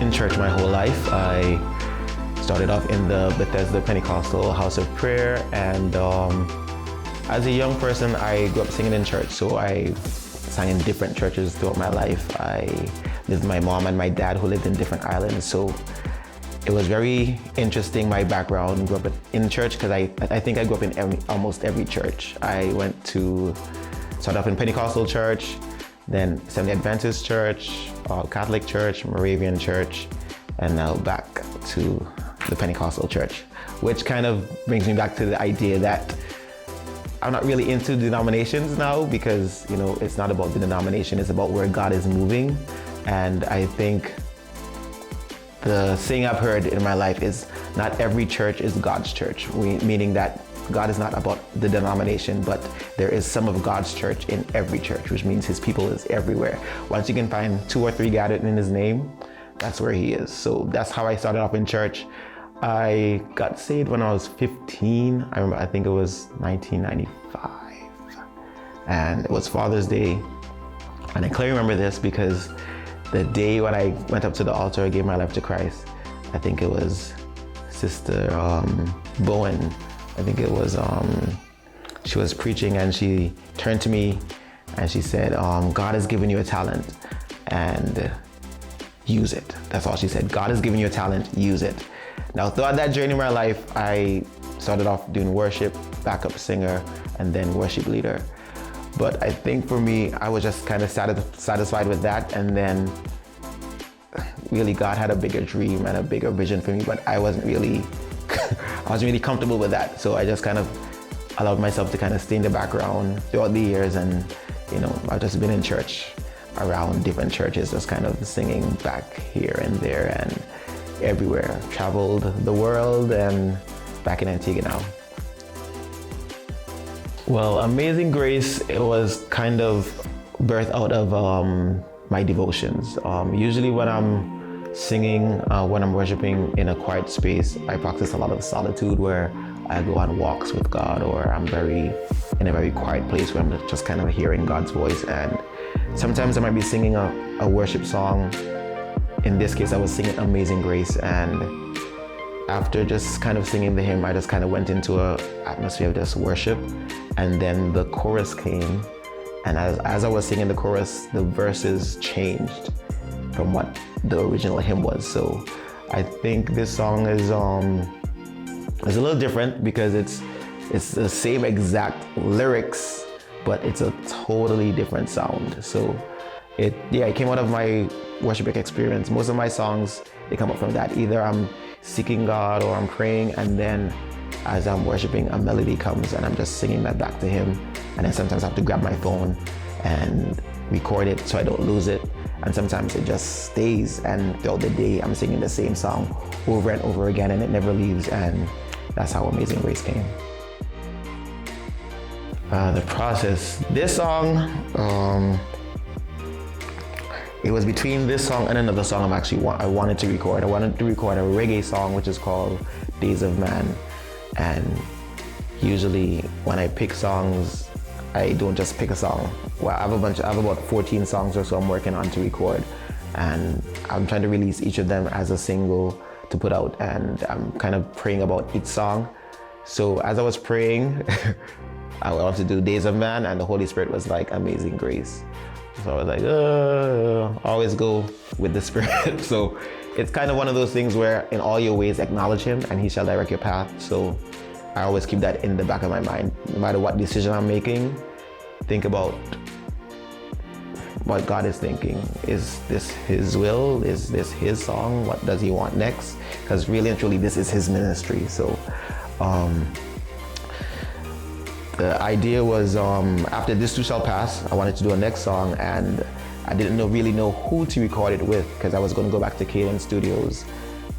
in church my whole life. I started off in the Bethesda Pentecostal House of Prayer, and as a young person, I grew up singing in church, so I sang in different churches throughout my life. I lived with my mom and my dad who lived in different islands, so it was very interesting, my background. Grew up in church because I think I grew up in almost every church. I started off in Pentecostal church, then Seventh-day Adventist church, Catholic church, Moravian church, and now back to the Pentecostal church, which kind of brings me back to the idea that I'm not really into denominations now, because it's not about the denomination, it's about where God is moving. And I think the saying I've heard in my life is not every church is God's church, meaning that God is not about the denomination, but there is some of God's church in every church, which means his people is everywhere. Once you can find 2 or 3 gathered in his name, that's where he is. So that's how I started off in church. I got saved when I was 15. I think it was 1995. And it was Father's Day. And I clearly remember this because the day when I went up to the altar, I gave my life to Christ. I think it was Sister Bowen. I think it was, she was preaching and she turned to me and she said, God has given you a talent and use it. That's all she said. God has given you a talent, use it. Now, throughout that journey in my life, I started off doing worship, backup singer, and then worship leader. But I think for me, I was just kind of satisfied with that. And then really God had a bigger dream and a bigger vision for me, but I wasn't really comfortable with that. So I just kind of allowed myself to kind of stay in the background throughout the years. And, I've just been in church, around different churches, just kind of singing back here and there and everywhere. Traveled the world and back in Antigua now. Well, Amazing Grace, it was kind of birthed out of my devotions. Usually when I'm singing, when I'm worshiping in a quiet space, I practice a lot of solitude where I go on walks with God, or I'm in a very quiet place where I'm just kind of hearing God's voice. And sometimes I might be singing a worship song. In this case, I was singing Amazing Grace, and after just kind of singing the hymn, I just kind of went into an atmosphere of just worship. And then the chorus came, and as I was singing the chorus, the verses changed from what the original hymn was. So I think this song is a little different because it's the same exact lyrics, but it's a totally different sound. So it came out of my worship experience. Most of my songs, they come up from that. Either I'm seeking God or I'm praying, and then as I'm worshiping, a melody comes and I'm just singing that back to him. And then sometimes I have to grab my phone and record it so I don't lose it. And sometimes it just stays, and throughout the day I'm singing the same song over and over again, and it never leaves. And that's how Amazing Grace came. The process. This song, it was between this song and another song I wanted to record. I wanted to record a reggae song which is called Days of Man. And usually when I pick songs, I don't just pick a song. Well, I have about 14 songs or so I'm working on to record, and I'm trying to release each of them as a single to put out, and I'm kind of praying about each song. So as I was praying, I wanted to do Days of Man, and the Holy Spirit was like Amazing Grace. So I was like, always go with the Spirit. So it's kind of one of those things where in all your ways acknowledge him and he shall direct your path. So I always keep that in the back of my mind. No matter what decision I'm making, think about what God is thinking. Is this his will? Is this his song? What does he want next? Because really and truly, this is his ministry. So the idea was, after This Too Shall Pass, I wanted to do a next song, and I didn't really know who to record it with, because I was going to go back to Cadence Studios,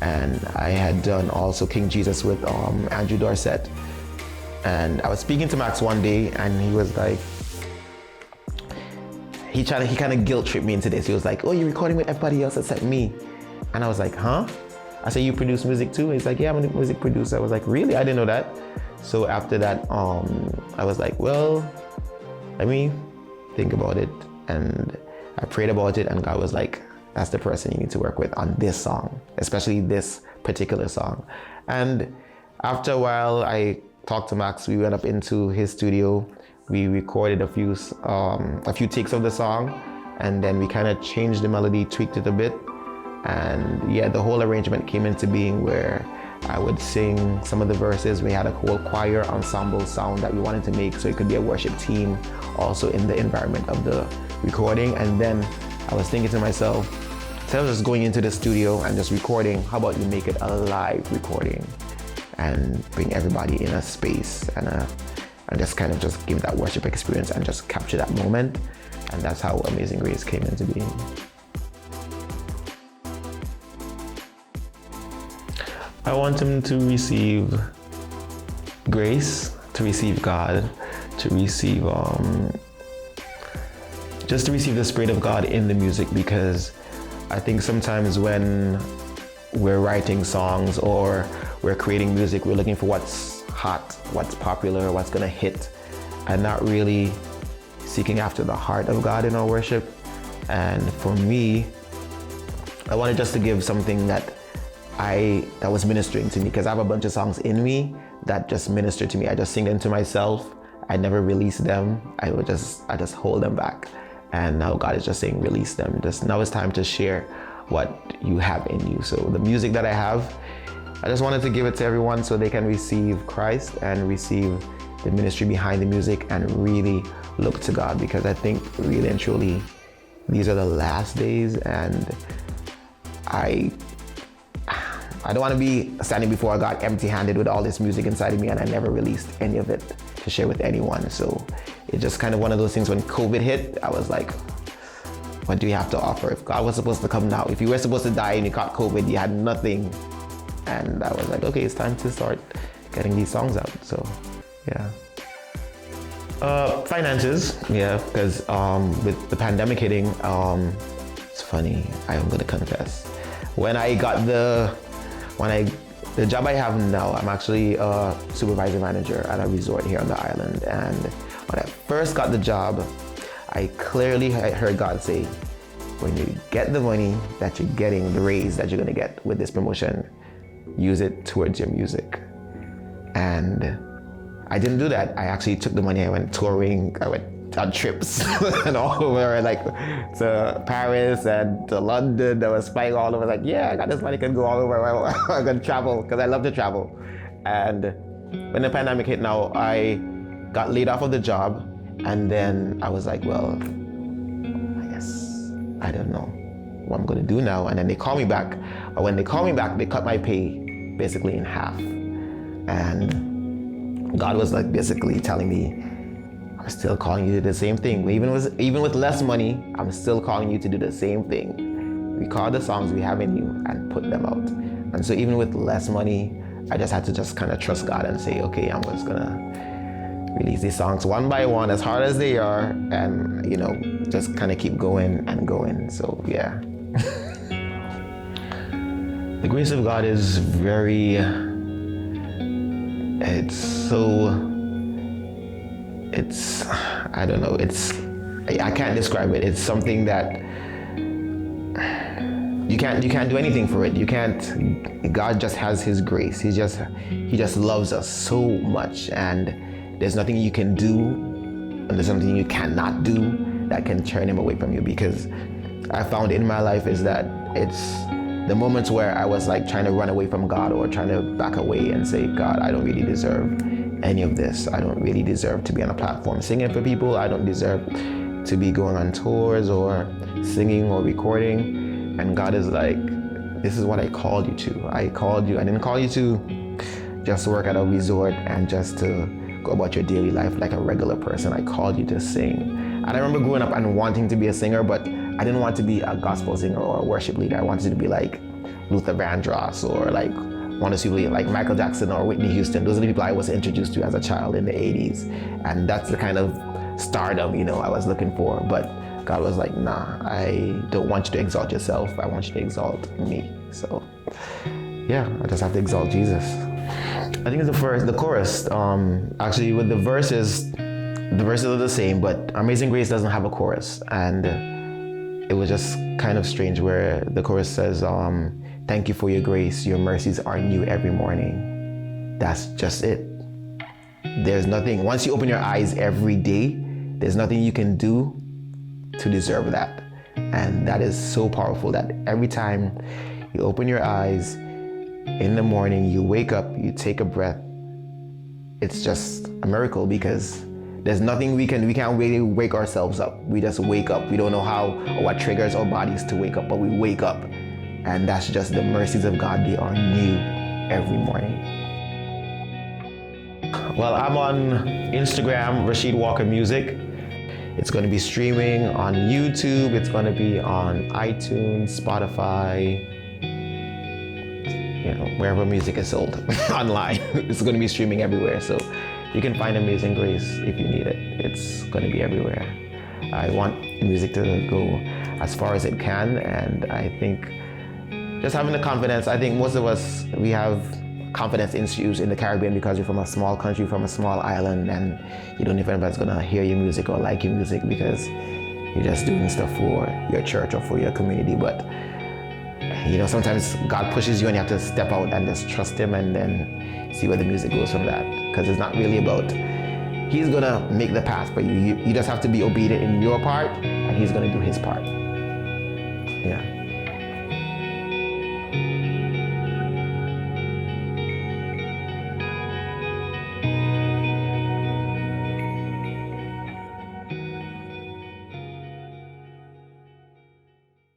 and I had done also King Jesus with Andrew Dorset. And I was speaking to Max one day, and he was like, he kind of guilt tripped me into this. He was like, "Oh, you're recording with everybody else except me," and I was like, "Huh?" I said, "You produce music too?" He's like, "Yeah, I'm a music producer." I was like, "Really? I didn't know that." So after that, I was like, well, let me think about it. And I prayed about it, and God was like, that's the person you need to work with on this song, especially this particular song. And after a while, I talked to Max. We went up into his studio. We recorded a few takes of the song, and then we kind of changed the melody, tweaked it a bit. And yeah, the whole arrangement came into being where I would sing some of the verses. We had a whole choir ensemble sound that we wanted to make so it could be a worship team also in the environment of the recording. And then I was thinking to myself, instead of just going into the studio and just recording, how about you make it a live recording and bring everybody in a space and just kind of just give that worship experience and just capture that moment. And that's how Amazing Grace came into being. I want them to receive grace, to receive God, to receive, just to receive the Spirit of God in the music, because I think sometimes when we're writing songs or we're creating music, we're looking for what's hot, what's popular, what's gonna hit, and not really seeking after the heart of God in our worship. And for me, I wanted just to give something that was ministering to me, because I have a bunch of songs in me that just minister to me. I just sing them to myself. I never release them. I just hold them back. And now God is just saying, release them. Now it's time to share what you have in you. So the music that I have, I just wanted to give it to everyone so they can receive Christ and receive the ministry behind the music and really look to God, because I think really and truly these are the last days, and I don't want to be standing before God empty-handed with all this music inside of me and I never released any of it to share with anyone. So it's just kind of one of those things. When COVID hit, I was like, what do you have to offer? If God was supposed to come now, if you were supposed to die and you caught COVID, you had nothing. And I was like, okay, it's time to start getting these songs out. So yeah. Finances, yeah, because with the pandemic hitting, it's funny, I am gonna confess. When I got the job I have now, I'm actually a supervisor manager at a resort here on the island. And when I first got the job, I clearly heard God say, when you get the money that you're getting, the raise that you're gonna get with this promotion, use it towards your music. And I didn't do that. I actually took the money, I went touring, I went on trips and all over, like to Paris and to London. I was flying all over, like, yeah, I got this money, can go all over. I'm gonna travel, because I love to travel. And when the pandemic hit now, I got laid off of the job. And then I was like, well, I guess I don't know what I'm gonna do now. And then they call me back. But when they call me back, they cut my pay basically in half. And God was like basically telling me, I'm still calling you to do the same thing. Even with less money, I'm still calling you to do the same thing. Record the songs we have in you and put them out. And so even with less money, I just had to just kind of trust God and say, okay, I'm just gonna release these songs one by one, as hard as they are, and just kind of keep going and going. So yeah. The grace of God is I don't know, I can't describe it. It's something that you can't do anything for it. God just has his grace. He just loves us so much, and there's nothing you can do and there's something you cannot do that can turn him away from you. Because I found in my life is that it's the moments where I was like trying to run away from God or trying to back away and say, God, I don't really deserve any of this. I don't really deserve to be on a platform singing for people. I don't deserve to be going on tours or singing or recording. And God is like, this is what I called you to. I didn't call you to just work at a resort and just to go about your daily life like a regular person. I called you to sing. And I remember growing up and wanting to be a singer, but I didn't want to be a gospel singer or a worship leader. I wanted to be like Luther Vandross or like one of those like Michael Jackson or Whitney Houston. Those are the people I was introduced to as a child in the 80s. And that's the kind of stardom, I was looking for. But God was like, nah, I don't want you to exalt yourself. I want you to exalt me. So yeah, I just have to exalt Jesus. I think it's the chorus. Actually with the verses are the same, but Amazing Grace doesn't have a chorus. And it was just kind of strange where the chorus says, thank you for your grace, your mercies are new every morning. That's just it. There's nothing, once you open your eyes every day, there's nothing you can do to deserve that. And that is so powerful that every time you open your eyes in the morning, you wake up, you take a breath, it's just a miracle because there's nothing we can't really wake ourselves up. We just wake up. We don't know how or what triggers our bodies to wake up, but we wake up. And that's just the mercies of God. They are new every morning. Well, I'm on Instagram, Rashid Walker Music. It's going to be streaming on YouTube. It's going to be on iTunes, Spotify, wherever music is sold online. It's going to be streaming everywhere. So you can find Amazing Grace if you need it. It's going to be everywhere. I want music to go as far as it can, and I think just having the confidence, I think most of us, we have confidence issues in the Caribbean because you're from a small country, from a small island, and you don't know if anybody's going to hear your music or like your music because you're just doing stuff for your church or for your community. But sometimes God pushes you and you have to step out and just trust Him and then see where the music goes from that. Because it's not really about, He's going to make the path for you. You just have to be obedient in your part and He's going to do His part. Yeah.